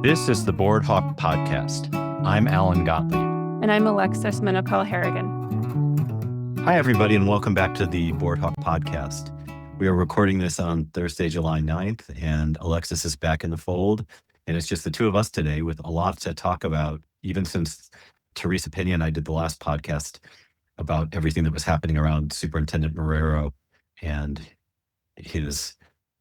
This is the Board Hawk Podcast. I'm Alan Gottlieb. And I'm Alexis Minopel-Harrigan. Hi, everybody, and welcome back to the Board Hawk Podcast. We are recording this on Thursday, July 9th, and Alexis is back in the fold. And it's just the two of us today with a lot to talk about, even since Teresa Pena and I did the last podcast about everything that was happening around Superintendent Marrero and his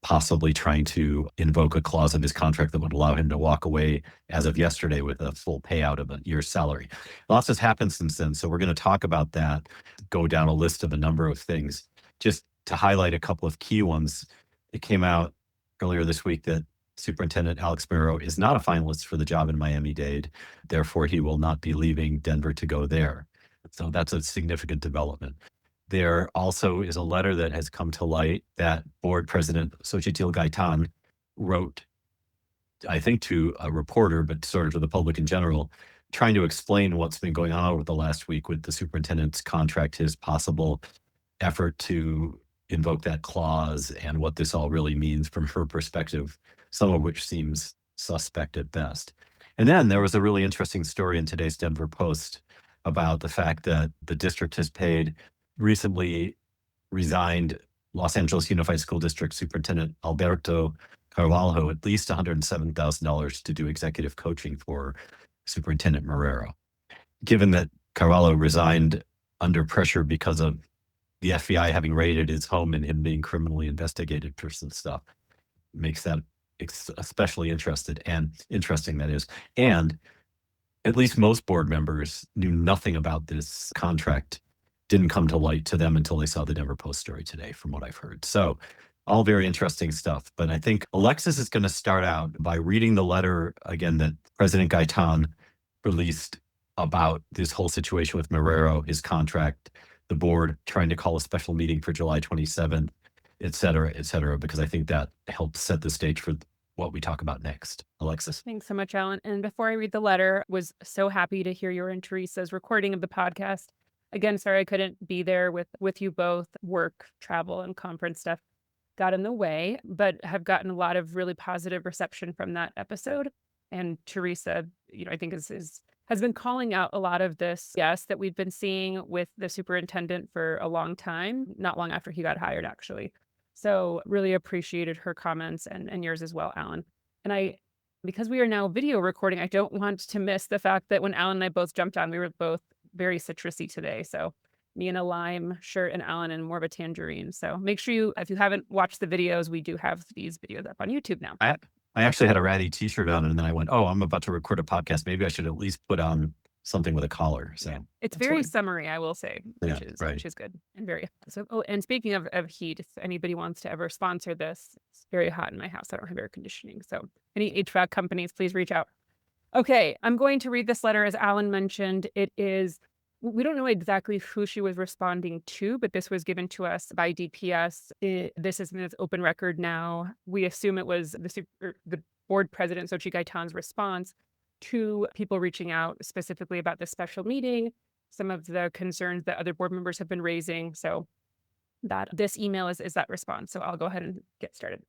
possibly trying to invoke a clause in his contract that would allow him to walk away as of yesterday with a full payout of a year's salary. Lots has happened since then, so we're going to talk about that, go down a list of a number of things. Just to highlight a couple of key ones, it came out earlier this week that Superintendent Alex Marrero is not a finalist for the job in Miami-Dade. Therefore, he will not be leaving Denver to go there. So that's a significant development. There also is a letter that has come to light that board president Xochitl Gaitan wrote, I think to a reporter, but sort of to the public in general, trying to explain what's been going on over the last week with the superintendent's contract, his possible effort to invoke that clause, and what this all really means from her perspective, some of which seems suspect at best. And then there was a really interesting story in today's Denver Post about the fact that the district has paid recently resigned Los Angeles Unified School District Superintendent Alberto Carvalho at least $107,000 to do executive coaching for Superintendent Marrero. Given that Carvalho resigned under pressure because of the FBI having raided his home and him being criminally investigated for some stuff, makes that especially interesting, that is. And at least most board members knew nothing about this contract. Didn't come to light to them until they saw the Denver Post story today, from what I've heard. So all very interesting stuff. But I think Alexis is going to start out by reading the letter again that President Gaitan released about this whole situation with Marrero, his contract, the board trying to call a special meeting for July 27th, et cetera, because I think that helps set the stage for what we talk about next. Alexis? Thanks so much, Alan. And before I read the letter, was so happy to hear your and Teresa's recording of the podcast. Again, sorry I couldn't be there with you both. Work, travel, and conference stuff got in the way, but have gotten a lot of really positive reception from that episode. And Teresa, I think has been calling out a lot of this, yes, that we've been seeing with the superintendent for a long time, not long after he got hired, actually. So really appreciated her comments and yours as well, Alan. And because we are now video recording, I don't want to miss the fact that when Alan and I both jumped on, we were both very citrusy today. So me in a lime shirt and Alan in more of a tangerine. So make sure if you haven't watched the videos, we do have these videos up on YouTube now. I actually had a ratty t-shirt on, and then I went, I'm about to record a podcast. Maybe I should at least put on something with a collar. So yeah. It's very summery, I will say, which is good and very so. Oh, and speaking of heat, if anybody wants to ever sponsor this, it's very hot in my house. I don't have air conditioning. So any HVAC companies, please reach out. Okay, I'm going to read this letter. As Alan mentioned, we don't know exactly who she was responding to, but this was given to us by DPS. This is in its open record now. We assume it was the board president, Xochitl Gaitan's response to people reaching out specifically about this special meeting, some of the concerns that other board members have been raising. So this email is that response. So I'll go ahead and get started.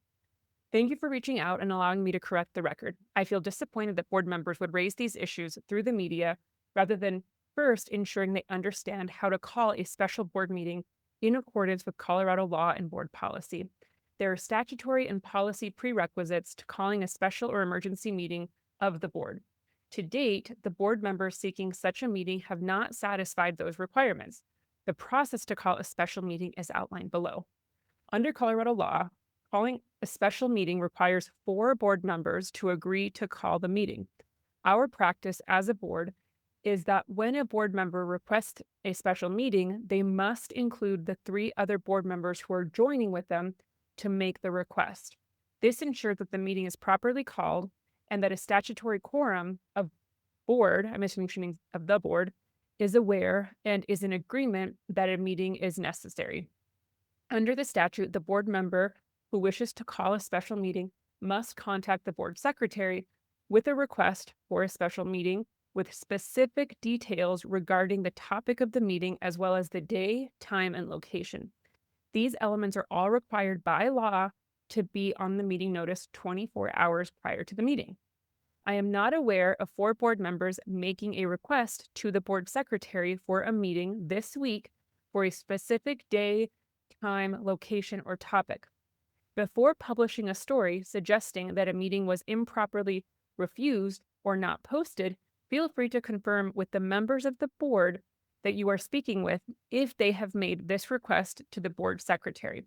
Thank you for reaching out and allowing me to correct the record. I feel disappointed that board members would raise these issues through the media rather than first ensuring they understand how to call a special board meeting in accordance with Colorado law and board policy. There are statutory and policy prerequisites to calling a special or emergency meeting of the board. To date, the board members seeking such a meeting have not satisfied those requirements. The process to call a special meeting is outlined below. Under Colorado law, calling a special meeting requires 4 board members to agree to call the meeting. Our practice as a board is that when a board member requests a special meeting, they must include the 3 other board members who are joining with them to make the request. This ensures that the meeting is properly called and that a statutory quorum of the board, is aware and is in agreement that a meeting is necessary. Under the statute, the board member who wishes to call a special meeting must contact the board secretary with a request for a special meeting with specific details regarding the topic of the meeting, as well as the day, time, and location. These elements are all required by law to be on the meeting notice 24 hours prior to the meeting. I am not aware of 4 board members making a request to the board secretary for a meeting this week for a specific day, time, location, or topic. Before publishing a story suggesting that a meeting was improperly refused or not posted, feel free to confirm with the members of the board that you are speaking with if they have made this request to the board secretary.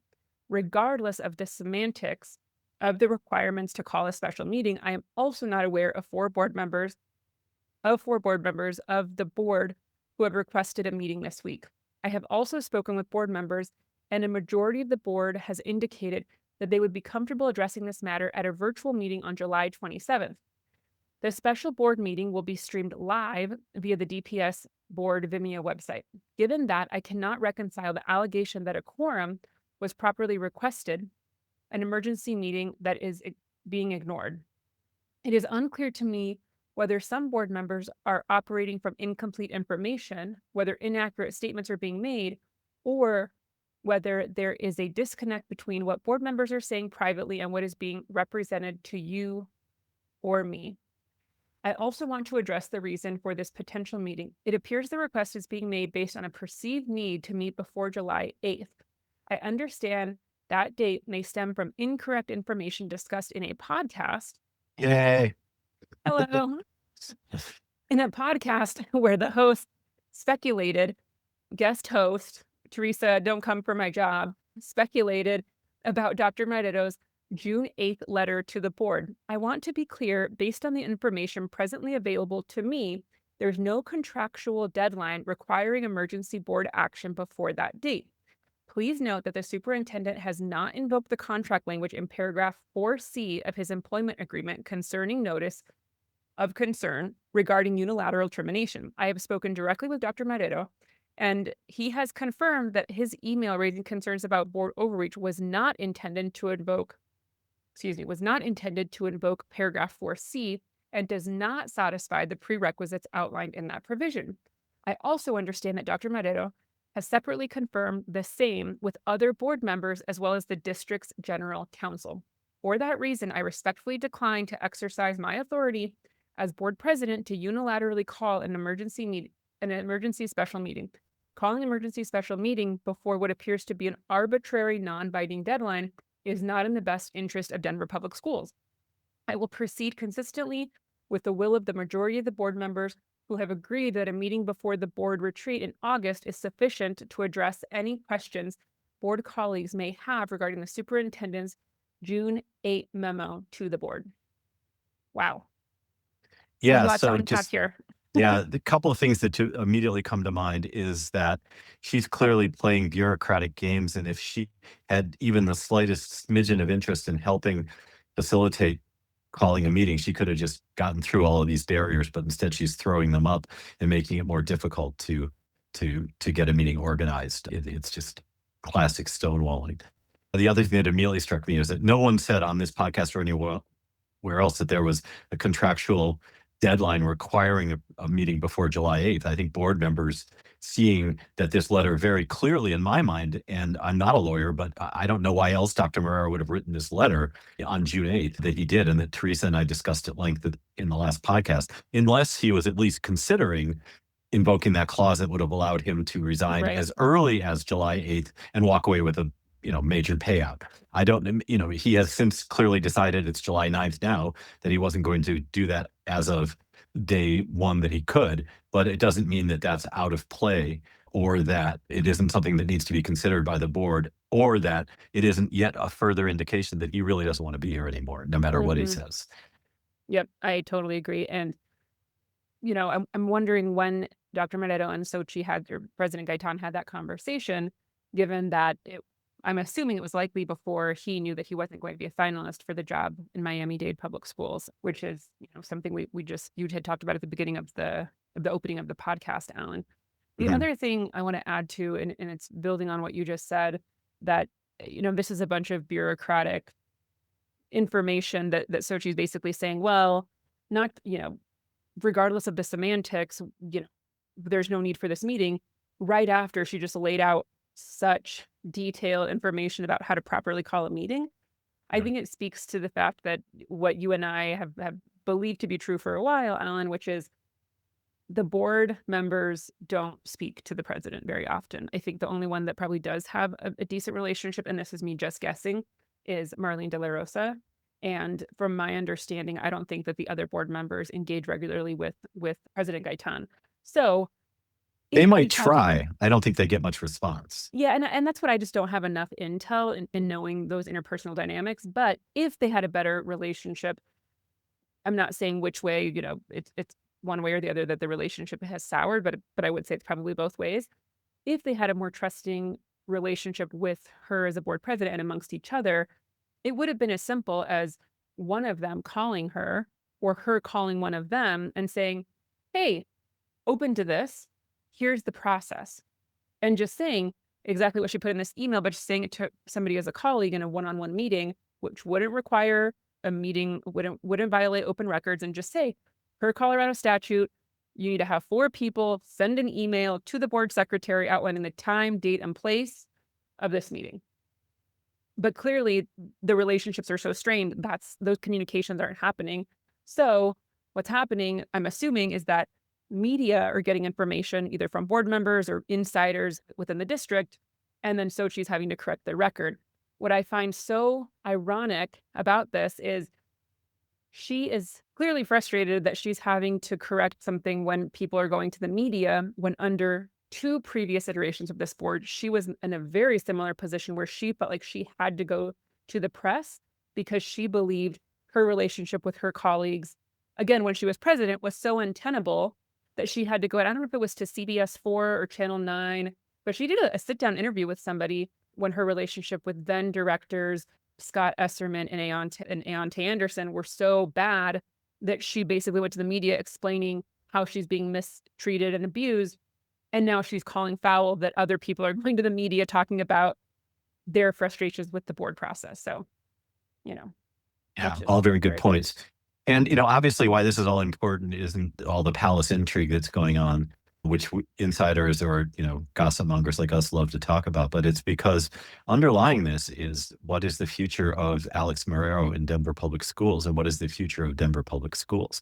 Regardless of the semantics of the requirements to call a special meeting, I am also not aware of 4 board members of the board who have requested a meeting this week. I have also spoken with board members, and a majority of the board has indicated that they would be comfortable addressing this matter at a virtual meeting on July 27th. The special board meeting will be streamed live via the DPS board Vimeo website. Given that, I cannot reconcile the allegation that a quorum was properly requested, an emergency meeting that is being ignored. It is unclear to me whether some board members are operating from incomplete information, whether inaccurate statements are being made, or whether there is a disconnect between what board members are saying privately and what is being represented to you or me. I also want to address the reason for this potential meeting. It appears the request is being made based on a perceived need to meet before July 8th. I understand that date may stem from incorrect information discussed in a podcast. Yay. Hello. In a podcast where the host speculated, guest host, Teresa, don't come for my job, speculated about Dr. Marrero's June 8th letter to the board. I want to be clear, based on the information presently available to me, there's no contractual deadline requiring emergency board action before that date. Please note that the superintendent has not invoked the contract language in paragraph 4C of his employment agreement concerning notice of concern regarding unilateral termination. I have spoken directly with Dr. Marrero, and he has confirmed that his email raising concerns about board overreach was not intended to invoke paragraph 4C and does not satisfy the prerequisites outlined in that provision. I also understand that Dr. Marrero has separately confirmed the same with other board members as well as the district's general counsel. For that reason, I respectfully decline to exercise my authority as board president to unilaterally call an emergency special meeting. Calling an emergency special meeting before what appears to be an arbitrary, non-binding deadline is not in the best interest of Denver Public Schools. I will proceed consistently with the will of the majority of the board members who have agreed that a meeting before the board retreat in August is sufficient to address any questions board colleagues may have regarding the superintendent's June 8 memo to the board. Wow. Yeah, so just here. Yeah, the couple of things that immediately come to mind is that she's clearly playing bureaucratic games, and if she had even the slightest smidgen of interest in helping facilitate calling a meeting, she could have just gotten through all of these barriers, but instead she's throwing them up and making it more difficult to get a meeting organized. It's just classic stonewalling. The other thing that immediately struck me is that no one said on this podcast or anywhere else that there was a contractual deadline requiring a meeting before July 8th. I think board members seeing that this letter very clearly in my mind, and I'm not a lawyer, but I don't know why else Dr. Marrero would have written this letter on June 8th that he did, and that Teresa and I discussed at length in the last podcast, unless he was at least considering invoking that clause that would have allowed him to resign as early as July 8th and walk away with a major payout. I don't, he has since clearly decided it's July 9th now that he wasn't going to do that as of day one that he could, but it doesn't mean that that's out of play or that it isn't something that needs to be considered by the board or that it isn't yet a further indication that he really doesn't want to be here anymore, no matter what he says. Yep, I totally agree. And, I'm wondering when Dr. Marrero and President Gaitan had that conversation, given that I'm assuming it was likely before he knew that he wasn't going to be a finalist for the job in Miami-Dade Public Schools, which is something you had talked about at the beginning of the opening of the podcast, Alan. The other thing I want to add to, and it's building on what you just said, that this is a bunch of bureaucratic information that Sochi's basically saying, well, not regardless of the semantics, there's no need for this meeting. Right after she just laid out such detailed information about how to properly call a meeting. I think it speaks to the fact that what you and I have believed to be true for a while, Alan, which is the board members don't speak to the president very often. I think the only one that probably does have a decent relationship, and this is me just guessing, is Marlene De La Rosa. And from my understanding, I don't think that the other board members engage regularly with President Gaitan. So they might try. I don't think they get much response. Yeah, and that's what I just don't have enough intel in knowing those interpersonal dynamics. But if they had a better relationship, I'm not saying which way, it's one way or the other that the relationship has soured, but I would say it's probably both ways. If they had a more trusting relationship with her as a board president and amongst each other, it would have been as simple as one of them calling her or her calling one of them and saying, hey, open to this. Here's the process. And just saying exactly what she put in this email, but just saying it to somebody as a colleague in a one-on-one meeting, which wouldn't require a meeting, wouldn't violate open records, and just say, per Colorado statute, you need to have 4 people send an email to the board secretary outlining the time, date, and place of this meeting. But clearly, the relationships are so strained, those communications aren't happening. So what's happening, I'm assuming, is that media are getting information either from board members or insiders within the district, and then Sochi's having to correct their record. What I find so ironic about this is she is clearly frustrated that she's having to correct something when people are going to the media, when under 2 previous iterations of this board, she was in a very similar position where she felt like she had to go to the press because she believed her relationship with her colleagues, again, when she was president, was so untenable that she had to go out. I don't know if it was to CBS 4 or Channel 9, but she did a sit-down interview with somebody when her relationship with then directors Scott Esserman and Aonte Anderson were so bad that she basically went to the media explaining how she's being mistreated and abused. And now she's calling foul that other people are going to the media talking about their frustrations with the board process. So, yeah, all very good points. And, obviously why this is all important isn't all the palace intrigue that's going on, which insiders or, gossip mongers like us love to talk about. But it's because underlying this is what is the future of Alex Marrero in Denver Public Schools and what is the future of Denver Public Schools?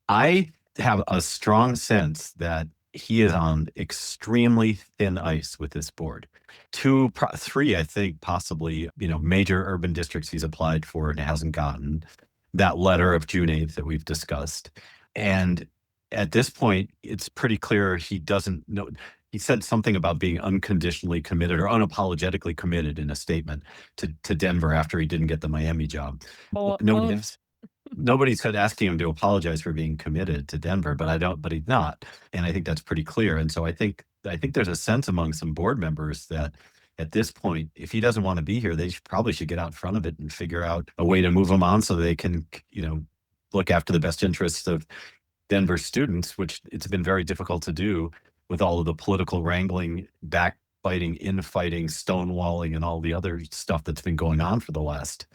I have a strong sense that he is on extremely thin ice with this board. 2, 3, I think, possibly, major urban districts he's applied for and hasn't gotten. That letter of June 8th that we've discussed. And at this point, it's pretty clear he doesn't know. He said something about being unconditionally committed or unapologetically committed in a statement to Denver after he didn't get the Miami job. Nobody's asking him to apologize for being committed to Denver, but he's not. And I think that's pretty clear. And so I think there's a sense among some board members that at this point, if he doesn't want to be here, they probably should get out in front of it and figure out a way to move him on so they can, look after the best interests of Denver students, which it's been very difficult to do with all of the political wrangling, backbiting, infighting, stonewalling, and all the other stuff that's been going on for the last,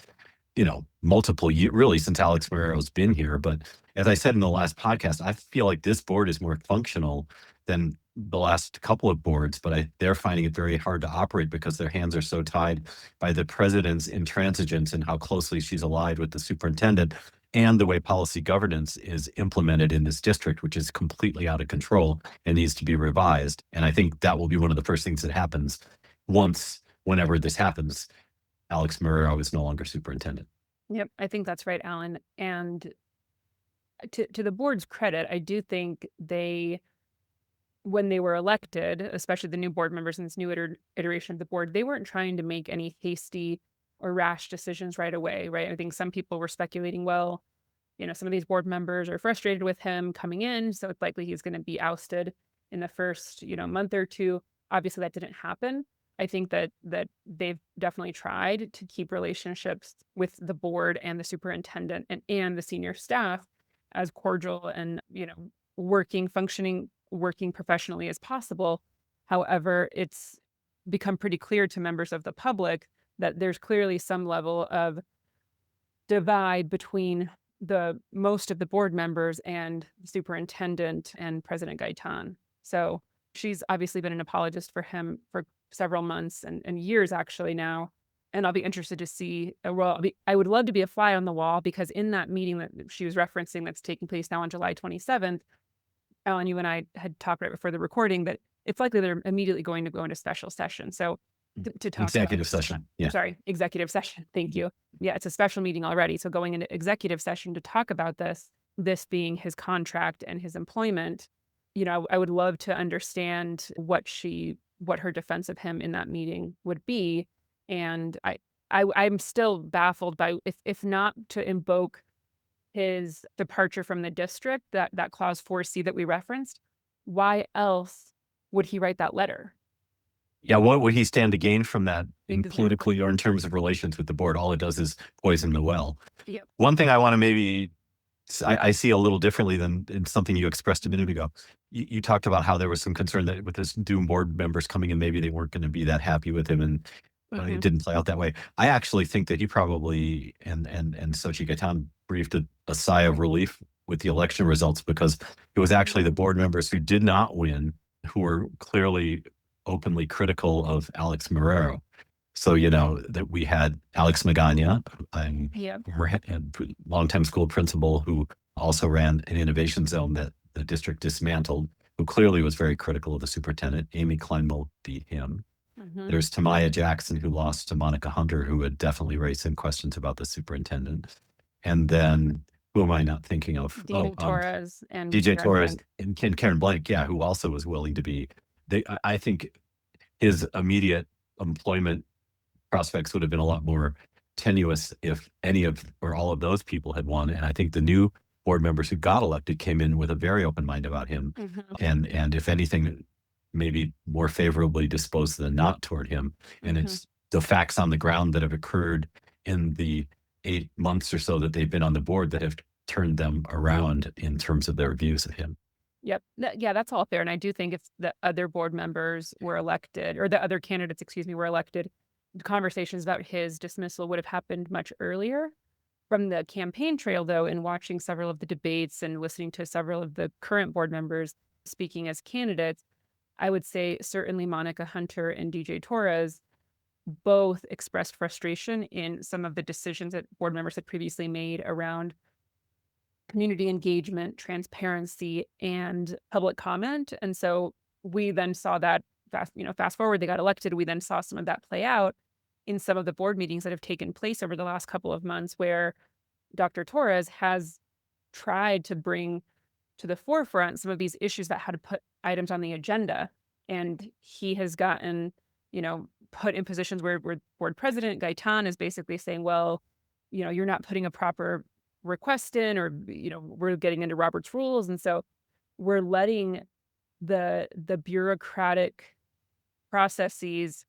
multiple years, really since Alex Marrero's been here. But as I said in the last podcast, I feel like this board is more functional than the last couple of boards, but they're finding it very hard to operate because their hands are so tied by the president's intransigence and how closely she's allied with the superintendent and the way policy governance is implemented in this district, which is completely out of control and needs to be revised. And I think that will be one of the first things that happens whenever this happens. Alex Marrero is no longer superintendent. Yep, I think that's right, Alan. And to the board's credit, I do think when they were elected, especially the new board members in this new iteration of the board, they weren't trying to make any hasty or rash decisions right away, right? I think some people were speculating, well, some of these board members are frustrated with him coming in, so it's likely he's going to be ousted in the first, month or two. Obviously, that didn't happen. I think that they've definitely tried to keep relationships with the board and the superintendent and the senior staff as cordial and, working professionally as possible. However, it's become pretty clear to members of the public that there's clearly some level of divide between most of the board members and the superintendent and President Gaitan. So she's obviously been an apologist for him for several months and years actually now. And I'll be interested to see, I would love to be a fly on the wall, because in that meeting that she was referencing that's taking place now on July 27th, Alan, you and I had talked right before the recording that it's likely they're immediately going to go into special session. So to talk executive session. Yeah. Sorry, executive session. Thank you. Yeah, it's a special meeting already. So going into executive session to talk about this being his contract and his employment, I would love to understand what her defense of him in that meeting would be. And I'm still baffled by, if not to invoke his departure from the district, that clause 4C that we referenced, why else would he write that letter? Yeah, what would he stand to gain from that politically or in terms of relations with the board? All it does is poison the well. Yep. One thing I want to maybe, I see a little differently than in something you expressed a minute ago. You talked about how there was some concern that with his new board members coming in, maybe they weren't going to be that happy with him, and it didn't play out that way. I actually think that he probably, and Sochi Gaitan breathed a sigh of relief with the election results, because it was actually the board members who did not win who were clearly openly critical of Alex Marrero. So, that we had Alex Magana, a longtime school principal who also ran an innovation zone that the district dismantled, who clearly was very critical of the superintendent. Amy Kleinmold beat him. There's Tamaya Jackson, who lost to Monica Hunter, who would definitely raise some questions about the superintendent. And then, who am I not thinking of? Torres and DJ Torres and Karen Blank, who also was willing to be. I think his immediate employment prospects would have been a lot more tenuous if any of or all of those people had won. And I think the new board members who got elected came in with a very open mind about him, and if anything, maybe more favorably disposed than not toward him. And it's the facts on the ground that have occurred in the 8 months or so that they've been on the board that have turned them around in terms of their views of him. Yep. Yeah, that's all fair. And I do think if the other board members were elected, or the other candidates, were elected, the conversations about his dismissal would have happened much earlier. From the campaign trail, though, in watching several of the debates and listening to several of the current board members speaking as candidates, I would say certainly Monica Hunter and DJ Torres both expressed frustration in some of the decisions that board members had previously made around community engagement, transparency, and public comment. And so we then saw that fast forward, they got elected. We then saw some of that play out in some of the board meetings that have taken place over the last couple of months, where Dr. Torres has tried to bring to the forefront some of these issues that had to put items on the agenda. And he has gotten, put in positions where board president Gaitan is basically saying, well, you're not putting a proper request in, or, we're getting into Robert's rules. And so we're letting the bureaucratic processes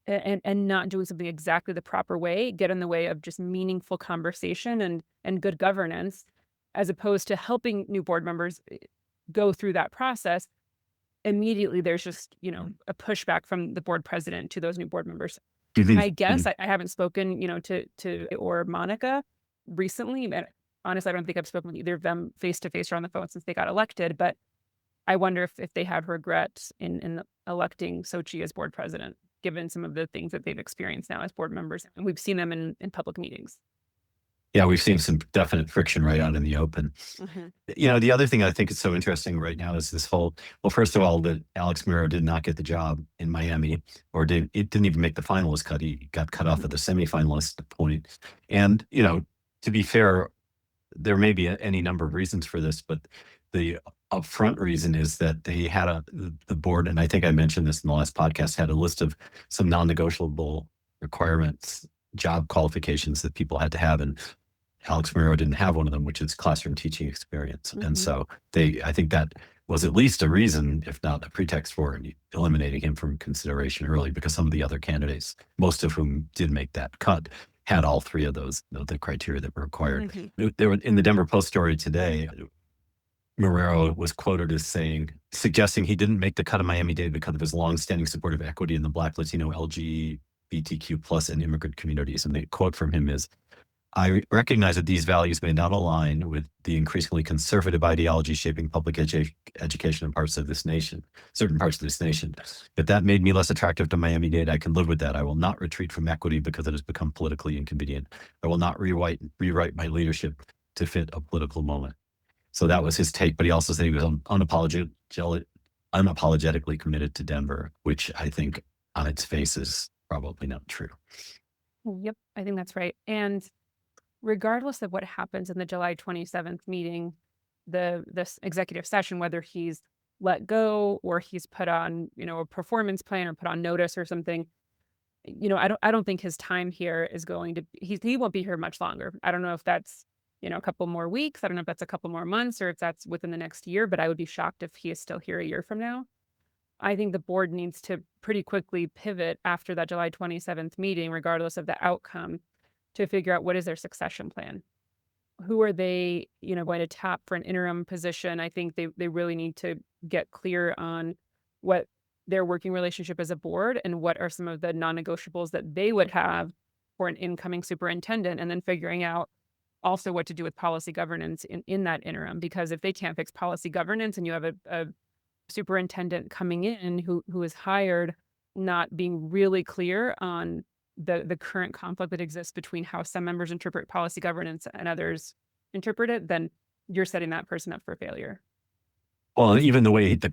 and not doing something exactly the proper way get in the way of just meaningful conversation and good governance, as opposed to helping new board members go through that process. Immediately there's just, a pushback from the board president to those new board members. I guess I haven't spoken, to or Monica recently, but honestly, I don't think I've spoken with either of them face to face or on the phone since they got elected. But I wonder if they have regrets in electing Sochi as board president, given some of the things that they've experienced now as board members. And we've seen them in public meetings. Yeah, we've seen some definite friction right out in the open. The other thing I think is so interesting right now is this whole, well, first of all, that Alex Marrero did not get the job in Miami, or it didn't even make the finalist cut. He got cut off at the semifinalist point. And, to be fair, there may be any number of reasons for this, but the upfront reason is that they had the board, and I think I mentioned this in the last podcast, had a list of some non-negotiable requirements, job qualifications that people had to have. And Alex Marrero didn't have one of them, which is classroom teaching experience. And so I think that was at least a reason, if not a pretext, for eliminating him from consideration early, because some of the other candidates, most of whom did make that cut, had all three of those, the criteria that were required. There were, in the Denver Post story today, Marrero was quoted as suggesting he didn't make the cut of Miami-Dade because of his longstanding support of equity in the Black, Latino, LGBTQ plus and immigrant communities. And the quote from him is, I recognize that these values may not align with the increasingly conservative ideology shaping public education in parts of this nation, certain parts of this nation. If that made me less attractive to Miami-Dade, I can live with that. I will not retreat from equity because it has become politically inconvenient. I will not rewrite my leadership to fit a political moment. So that was his take, but he also said he was unapologetically committed to Denver, which I think on its face is probably not true. Yep, I think that's right. And regardless of what happens in the July 27th meeting, this executive session, whether he's let go or he's put on, a performance plan or put on notice or something, I don't think his time here is going to, he won't be here much longer. I don't know if that's, a couple more weeks. I don't know if that's a couple more months or if that's within the next year, but I would be shocked if he is still here a year from now. I think the board needs to pretty quickly pivot after that July 27th meeting, regardless of the outcome, to figure out what is their succession plan. Who are they, going to tap for an interim position? I think they really need to get clear on what their working relationship as a board and what are some of the non-negotiables that they would have for an incoming superintendent, and then figuring out also what to do with policy governance in that interim. Because if they can't fix policy governance and you have a superintendent coming in who is hired, not being really clear on the current conflict that exists between how some members interpret policy governance and others interpret it, then you're setting that person up for failure. Well, even the way the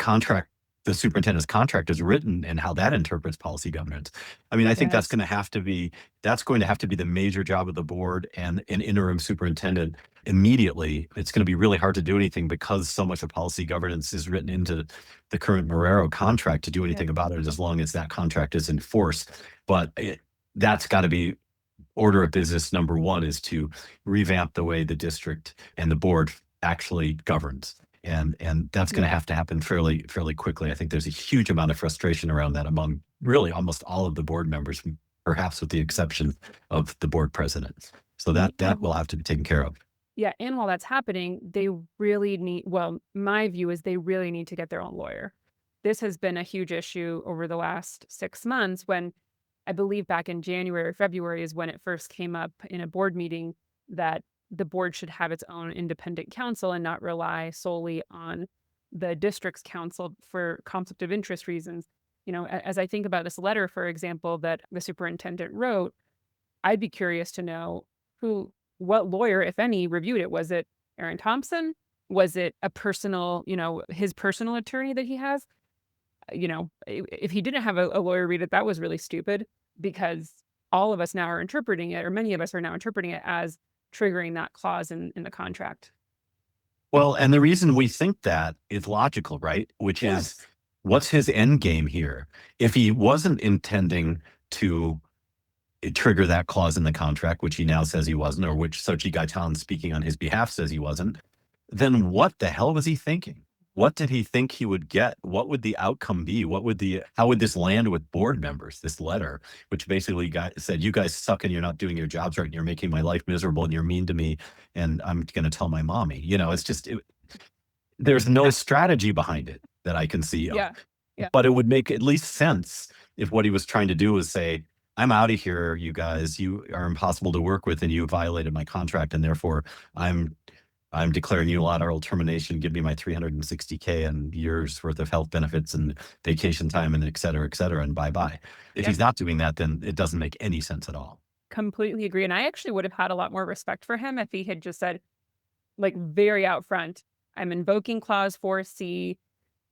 superintendent's contract is written and how that interprets policy governance. I mean, I think that's going to have to be the major job of the board and an interim superintendent immediately. It's going to be really hard to do anything because so much of policy governance is written into the current Marrero contract to do anything about it as long as that contract is in force. But that's got to be order of business number one, is to revamp the way the district and the board actually governs. And that's going to have to happen fairly quickly. I think there's a huge amount of frustration around that among really almost all of the board members, perhaps with the exception of the board president. So that will have to be taken care of. Yeah, and while that's happening, they really need, my view is they really need to get their own lawyer. This has been a huge issue over the last 6 months, when I believe back in January or February is when it first came up in a board meeting that the board should have its own independent counsel and not rely solely on the district's counsel for conflict of interest reasons. As I think about this letter, for example, that the superintendent wrote, I'd be curious to know what lawyer, if any, reviewed it. Was it Aaron Thompson? Was it a personal, his personal attorney that he has? If he didn't have a lawyer read it, that was really stupid, because all of us now are interpreting it, or many of us are now interpreting it as triggering that clause in the contract. Well, and the reason we think that is logical, right? Which is, what's his end game here? If he wasn't intending to trigger that clause in the contract, which he now says he wasn't, or which Sochi Gaitan, speaking on his behalf, says he wasn't, then what the hell was he thinking? What did he think he would get? What would the outcome be? How would this land with board members, this letter, which basically said, you guys suck and you're not doing your jobs right and you're making my life miserable and you're mean to me and I'm going to tell my mommy. It's just, there's no strategy behind it that I can see. Yeah. But it would make at least sense if what he was trying to do was say, I'm out of here, you guys. You are impossible to work with and you violated my contract, and therefore I'm declaring unilateral termination. Give me my $360K and years worth of health benefits and vacation time and et cetera, and bye-bye. If he's not doing that, then it doesn't make any sense at all. Completely agree. And I actually would have had a lot more respect for him if he had just said, very out front, I'm invoking clause 4C.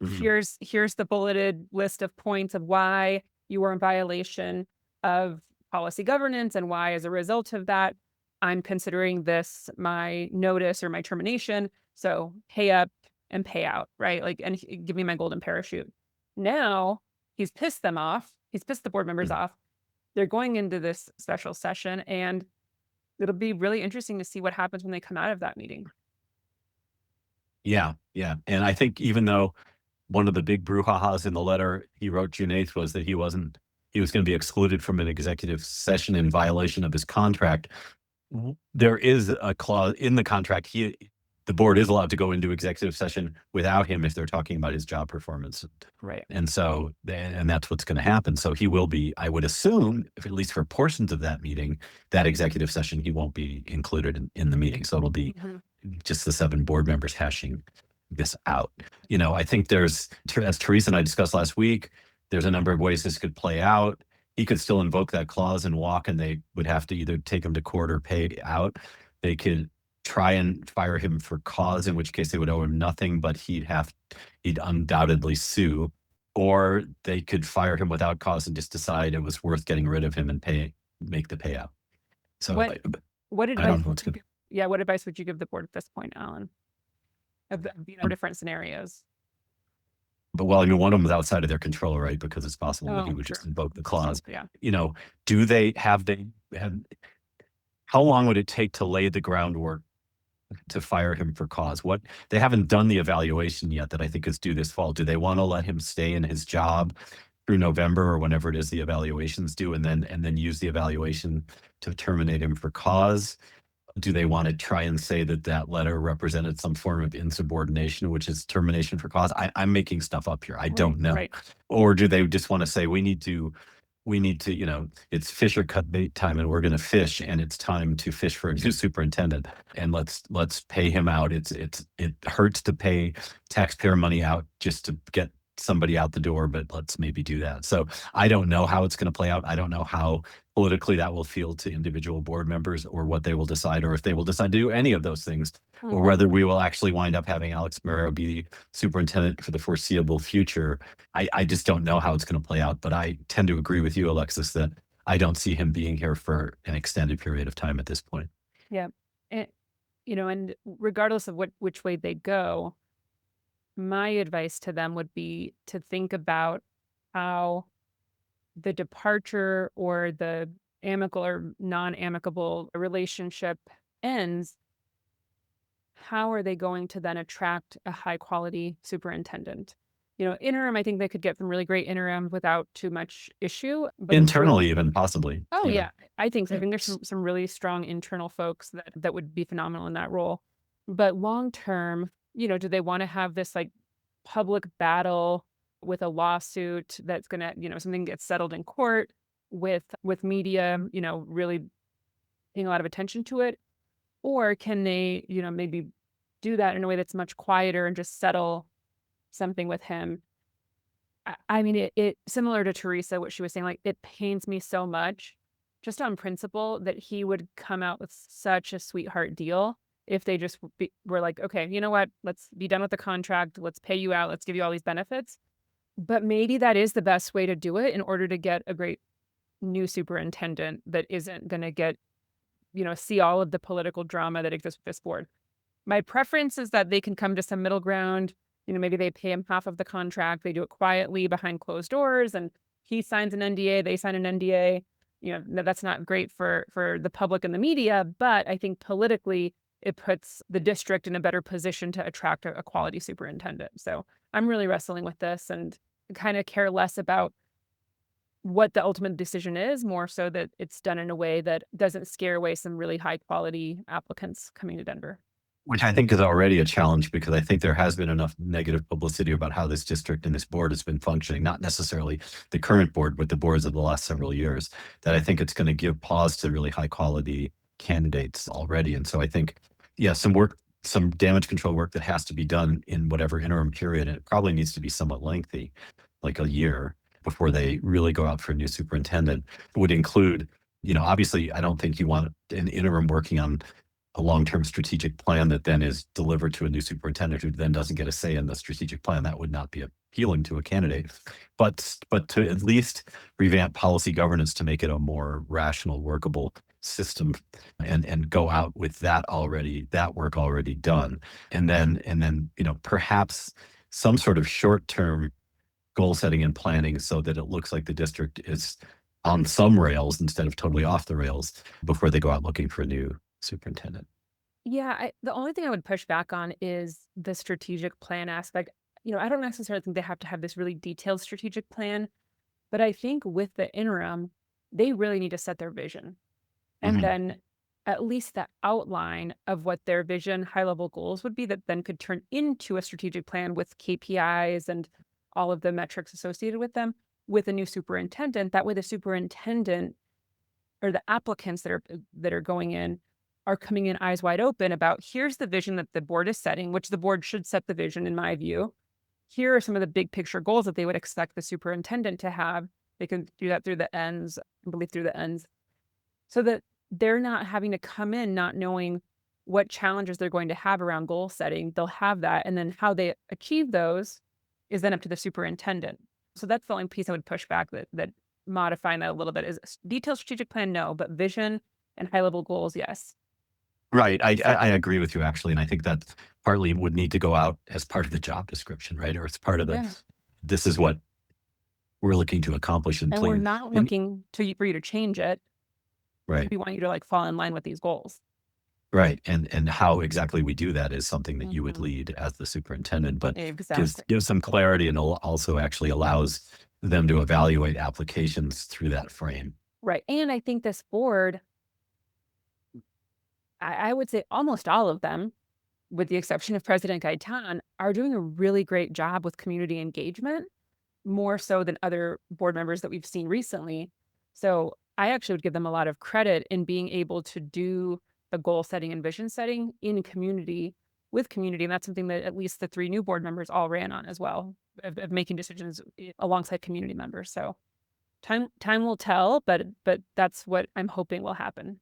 Here's the bulleted list of points of why you were in violation of policy governance and why, as a result of that, I'm considering this my notice or my termination. So pay up and pay out, right? And give me my golden parachute. Now he's pissed them off. He's pissed the board members off. They're going into this special session, and it'll be really interesting to see what happens when they come out of that meeting. Yeah. And I think even though one of the big brouhahas in the letter he wrote June 8th was that he was going to be excluded from an executive session in violation of his contract, there is a clause in the contract. the board is allowed to go into executive session without him if they're talking about his job performance. Right. And so, and that's what's going to happen. So he will be, I would assume, if at least for portions of that meeting, that executive session, he won't be included in the meeting. So it'll be just the 7 board members hashing this out. I think there's, as Teresa and I discussed last week, there's a number of ways this could play out. He could still invoke that clause and walk, and they would have to either take him to court or pay out. They could try and fire him for cause, in which case they would owe him nothing, but he'd undoubtedly sue. Or they could fire him without cause and just decide it was worth getting rid of him and make the payout. So what advice what advice would you give the board at this point, Alan? Of the different scenarios. But one of them is outside of their control, right? Because it's possible that he would just invoke the clause. Yeah. How long would it take to lay the groundwork to fire him for cause? They haven't done the evaluation yet that I think is due this fall. Do they want to let him stay in his job through November or whenever it is the evaluation's due, and then use the evaluation to terminate him for cause? Do they want to try and say that letter represented some form of insubordination, which is termination for cause? I'm making stuff up here. I don't know. Right. Or do they just want to say we need to, it's fish or cut bait time, and we're going to fish, and it's time to fish for a new superintendent, and let's pay him out. It hurts to pay taxpayer money out just to get somebody out the door, but let's maybe do that. So I don't know how it's going to play out. I don't know how politically that will feel to individual board members, or what they will decide, or if they will decide to do any of those things, or whether we will actually wind up having Alex Marrero be the superintendent for the foreseeable future. I just don't know how it's going to play out, but I tend to agree with you, Alexis, that I don't see him being here for an extended period of time at this point. Yeah. And regardless of which way they go, my advice to them would be to think about how the departure or the amicable or non-amicable relationship ends. How are they going to then attract a high quality superintendent? Interim, I think they could get some really great interim without too much issue. But internally, even possibly. Oh yeah, I think so. I think there's some really strong internal folks that would be phenomenal in that role. But long term, do they want to have this like public battle with a lawsuit that's going to, something gets settled in court with media, really paying a lot of attention to it? Or can they, maybe do that in a way that's much quieter and just settle something with him? I mean, it similar to Teresa, what she was saying, like, it pains me so much just on principle that he would come out with such a sweetheart deal if they just were like, okay, you know what, let's be done with the contract, let's pay you out, let's give you all these benefits. But maybe that is the best way to do it in order to get a great new superintendent that isn't going to get, see all of the political drama that exists with this board. My preference is that they can come to some middle ground. Maybe they pay him half of the contract, they do it quietly behind closed doors, and he signs an NDA, they sign an NDA. That's not great for the public and the media, but I think politically it puts the district in a better position to attract a quality superintendent. So I'm really wrestling with this and kind of care less about what the ultimate decision is, more so that it's done in a way that doesn't scare away some really high quality applicants coming to Denver. Which I think is already a challenge, because I think there has been enough negative publicity about how this district and this board has been functioning, not necessarily the current board, but the boards of the last several years, that I think it's going to give pause to really high quality candidates already. And so I think, some damage control work that has to be done in whatever interim period, and it probably needs to be somewhat lengthy, like a year, before they really go out for a new superintendent. It would include, obviously, I don't think you want an interim working on a long-term strategic plan that then is delivered to a new superintendent who then doesn't get a say in the strategic plan. That would not be appealing to a candidate. But to at least revamp policy governance to make it a more rational, workable system, and go out with that work already done. And then perhaps some sort of short-term goal setting and planning, so that it looks like the district is on some rails instead of totally off the rails before they go out looking for a new superintendent. Yeah, the only thing I would push back on is the strategic plan aspect. I don't necessarily think they have to have this really detailed strategic plan, but I think with the interim, they really need to set their vision. And then at least the outline of what their vision, high-level goals would be that then could turn into a strategic plan with KPIs and all of the metrics associated with them with a new superintendent. That way the superintendent or the applicants that are going in are coming in eyes wide open about, here's the vision that the board is setting, which the board should set the vision in my view. Here are some of the big picture goals that they would expect the superintendent to have. They can do that through the ends, I believe through the ends, so that they're not having to come in not knowing what challenges they're going to have around goal setting. They'll have that. And then how they achieve those is then up to the superintendent. So that's the only piece I would push back that modifying that a little bit is detailed strategic plan, no, but vision and high level goals, yes. Right. I agree with you, actually. And I think that partly would need to go out as part of the job description, right? Or it's part of this is what we're looking to accomplish and we're not looking for you to change it. Right. We want you to like fall in line with these goals. Right. And how exactly we do that is something that you would lead as the superintendent, but gives some clarity and also actually allows them to evaluate applications through that frame. Right. And I think this board, I would say almost all of them, with the exception of President Gaitan, are doing a really great job with community engagement, more so than other board members that we've seen recently. So I actually would give them a lot of credit in being able to do the goal setting and vision setting in community with community. And that's something that at least the 3 new board members all ran on as well, of making decisions alongside community members. So time will tell, but that's what I'm hoping will happen.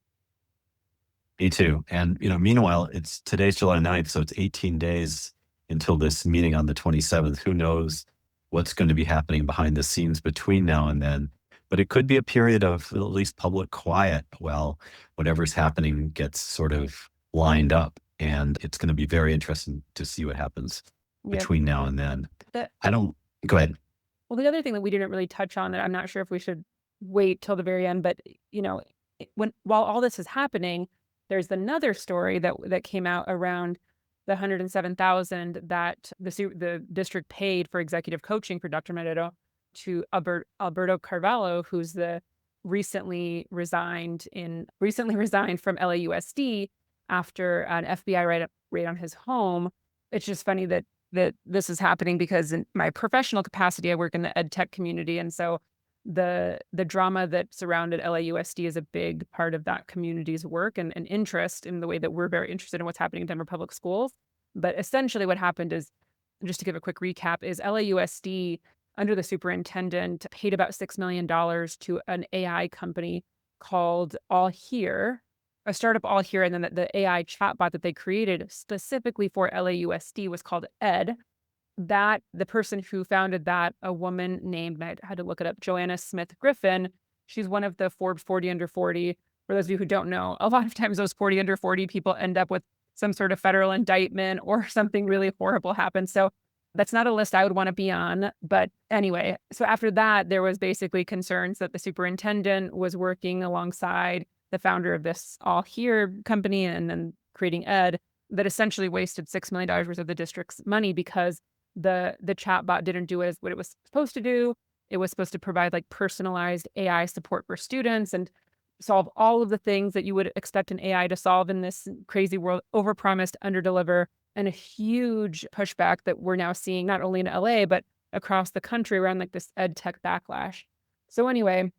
Me too. And, meanwhile, today's July 9th, so it's 18 days until this meeting on the 27th. Who knows what's going to be happening behind the scenes between now and then. But it could be a period of at least public quiet while whatever's happening gets sort of lined up. And it's going to be very interesting to see what happens between now and then. Go ahead. Well, the other thing that we didn't really touch on, that I'm not sure if we should wait till the very end, but, while all this is happening, there's another story that came out around the $107,000 that the district paid for executive coaching for Dr. Marrero to Alberto Carvalho, who's the recently resigned from LAUSD after an FBI raid on his home. It's just funny that this is happening because in my professional capacity, I work in the ed tech community, and so the drama that surrounded LAUSD is a big part of that community's work and interest in the way that we're very interested in what's happening in Denver Public Schools. But essentially what happened is, just to give a quick recap, is LAUSD, under the superintendent, paid about $6 million to an AI company called All Here, a startup All Here, and then the AI chatbot that they created specifically for LAUSD was called Ed. That the person who founded that, a woman named, I had to look it up, Joanna Smith Griffin. She's one of the Forbes 40 under 40. For those of you who don't know, a lot of times those 40 under 40 people end up with some sort of federal indictment or something really horrible happens. So that's not a list I would want to be on. But anyway, so after that, there was basically concerns that the superintendent was working alongside the founder of this All Here company and then creating Ed, that essentially wasted $6 million worth of the district's money because the chatbot didn't do what it was supposed to do. It was supposed to provide like personalized AI support for students and solve all of the things that you would expect an AI to solve in this crazy world, overpromised, underdeliver, and a huge pushback that we're now seeing not only in LA, but across the country around like this ed tech backlash. So anyway,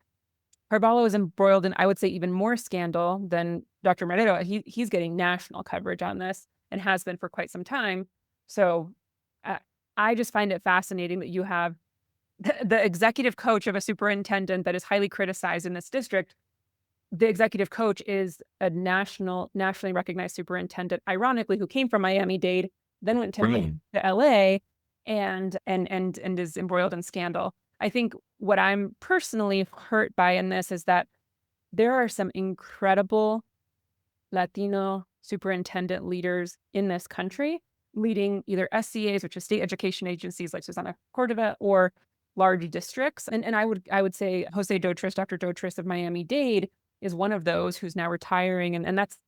Carvalho is embroiled in, I would say, even more scandal than Dr. Marrero. He's getting national coverage on this and has been for quite some time. So I just find it fascinating that you have the executive coach of a superintendent that is highly criticized in this district. The executive coach is a nationally recognized superintendent, ironically, who came from Miami-Dade, then went to LA and is embroiled in scandal. I think what I'm personally hurt by in this is that there are some incredible Latino superintendent leaders in this country, leading either SCAs, which is state education agencies like Susana Cordova, or large districts. And I would say Jose Dotris, Dr. Dotris of Miami-Dade, is one of those who's now retiring. And that's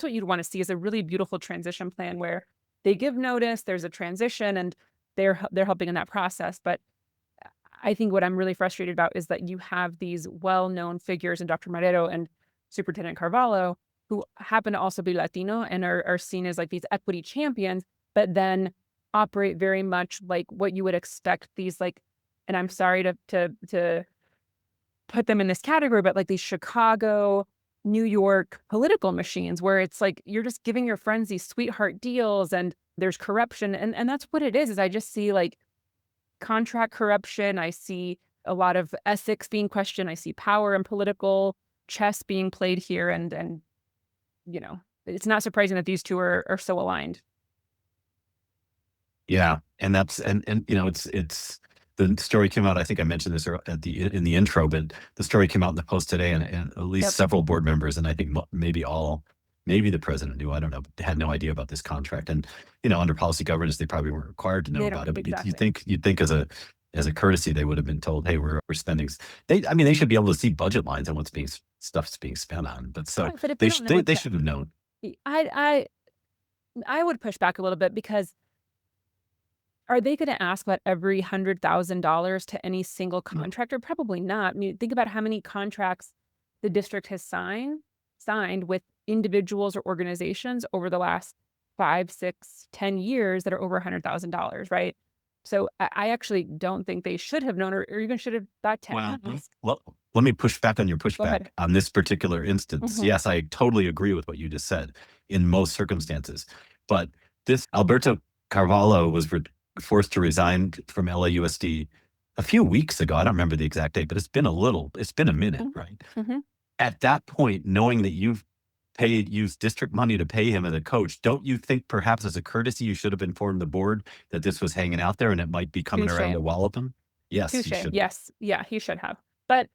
what you'd want to see, is a really beautiful transition plan where they give notice, there's a transition, and they're helping in that process. But I think what I'm really frustrated about is that you have these well-known figures in Dr. Marrero and Superintendent Carvalho who happen to also be Latino and are seen as like these equity champions, but then operate very much like what you would expect these like, and I'm sorry to put them in this category, but like these Chicago, New York political machines where it's like you're just giving your friends these sweetheart deals and there's corruption. And that's what it is I just see like contract corruption. I see a lot of ethics being questioned. I see power and political chess being played here. And it's not surprising that these two are so aligned. Yeah. And it's the story came out. I think I mentioned this in the intro, but the story came out in the Post today, and at least several board members, and I think maybe the president knew. I don't know, had no idea about this contract. And under policy governance, they probably weren't required to know about it. But exactly. you'd think as a courtesy, they would have been told, "Hey, we're spending." They should be able to see budget lines and stuff's being spent on. But so Right, but if they don't know they should have known. I would push back a little bit because are they going to ask about every $100,000 to any single contractor? Probably not. I mean, think about how many contracts the district has signed with individuals or organizations over the last 5, 6, 10 years that are over $100,000, right? So I actually don't think they should have known or even should have thought to ask. Well, let me push back on your pushback ahead. on this particular instance. Yes, I totally agree with what you just said in most circumstances. But this Alberto Carvalho was forced to resign from LAUSD a few weeks ago. I don't remember the exact date, but it's been a minute, right? At that point, knowing that you've used district money to pay him as a coach, don't you think perhaps as a courtesy you should have informed the board that this was hanging out there and it might be coming around to wallop him? Yes, he should. Yes, yeah, he should have. But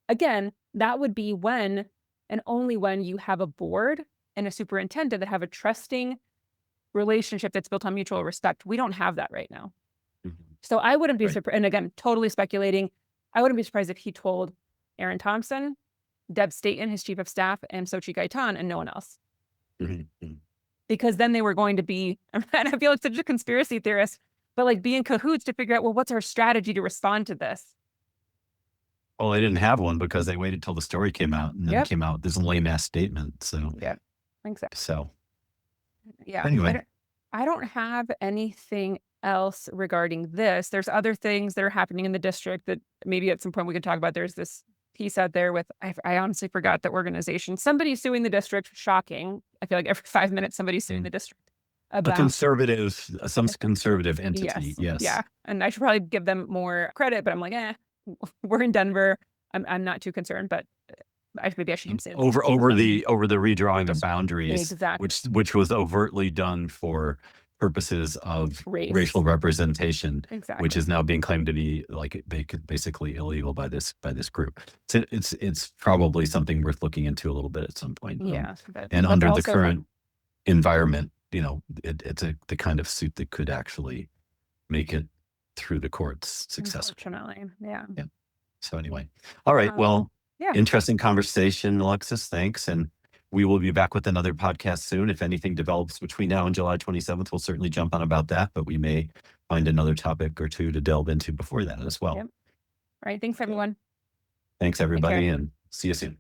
again, that would be when and only when you have a board and a superintendent that have a trusting relationship that's built on mutual respect. We don't have that right now. So I wouldn't be surprised, and again, totally speculating, I wouldn't be surprised if he told Aaron Thompson, Deb Staten, his chief of staff, and Sochi Gaitan, and no one else. Because then they were going to be, and I feel like such a conspiracy theorist, but like be in cahoots to figure out, well, what's our strategy to respond to this? Well, they didn't have one because they waited till the story came out, and then it came out this lame ass statement. So yeah, exactly. So yeah. Anyway, I don't have anything else regarding this. There's other things that are happening in the district that maybe at some point we can talk about. There's this piece out there with, I honestly forgot the organization. Somebody's suing the district. Shocking. I feel like every 5 minutes somebody's suing the district. About some conservative entity. Yes. Yeah. And I should probably give them more credit, but I'm like, we're in Denver. I'm not too concerned, but maybe I shouldn't say over the redrawing of boundaries, exactly, which was overtly done for purposes of racial representation, exactly, which is now being claimed to be like basically illegal by this group. So it's probably something worth looking into a little bit at some point. Yeah, and under the current environment, it's the kind of suit that could actually make it through the courts successfully. Unfortunately, yeah. So anyway, all right. Well, interesting conversation, Alexis. Thanks. And we will be back with another podcast soon. If anything develops between now and July 27th, we'll certainly jump on about that, but we may find another topic or two to delve into before that as well. All right. Thanks, everyone. Thanks, everybody, and see you soon.